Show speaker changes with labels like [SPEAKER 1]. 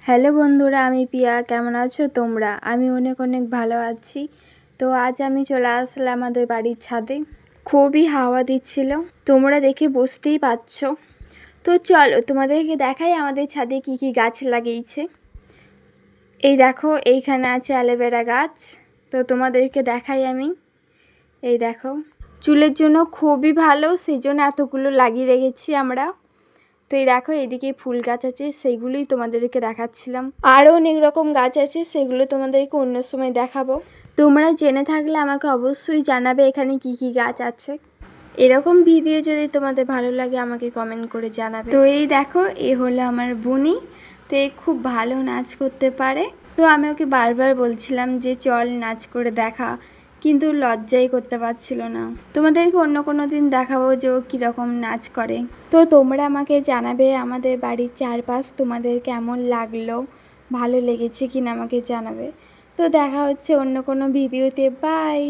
[SPEAKER 1] Hello বন্ধুরা, আমি পিয়া। কেমন আছো তোমরা? আমি অনেক অনেক ভালো আছি। তো আজ আমি চলে আসলাম আমাদের বাড়ির ছাদে। খুবই হাওয়া দিচ্ছিল, তোমরা দেখে বুঝতেই পারছো। তো চলো তোমাদেরকে দেখাই আমাদের ছাদে কি কি গাছ লাগিয়েছে। এই দেখো, এইখানে আছে অ্যালোভেরা গাছ। তো তোমাদেরকে দেখাই আমি। এই দেখো, চুলের জন্য খুবই ভালো, সেই জন্য এতগুলো লাগিয়ে রেখেছি আমরা। তো এই দেখো, এদিকে ফুল গাছ আছে, সেইগুলোই তোমাদেরকে দেখাচ্ছিলাম। আরও অনেক রকম গাছ আছে, সেগুলো তোমাদেরকে অন্য সময় দেখাবো। তোমরা জেনে থাকলে আমাকে অবশ্যই জানাবে এখানে কি কি গাছ আছে। এরকম ভিডিও যদি তোমাদের ভালো লাগে আমাকে কমেন্ট করে জানাবে। তো এই দেখো, এ হলো আমার বুনি। তো এ খুব ভালো নাচ করতে পারে। তো আমি ওকে বারবার বলছিলাম যে চল নাচ করে দেখা, কিন্তু লজ্জাই করতে পারছিল না। তোমাদেরকে অন্য কোনো দিন দেখাবো যে ও কীরকম নাচ করে। তো তোমরা আমাকে জানাবে আমাদের বাড়ির চারপাশ তোমাদের কেমন লাগলো, ভালো লেগেছে কিনা আমাকে জানাবে। তো দেখা হচ্ছে অন্য কোনো ভিডিওতে। বাই।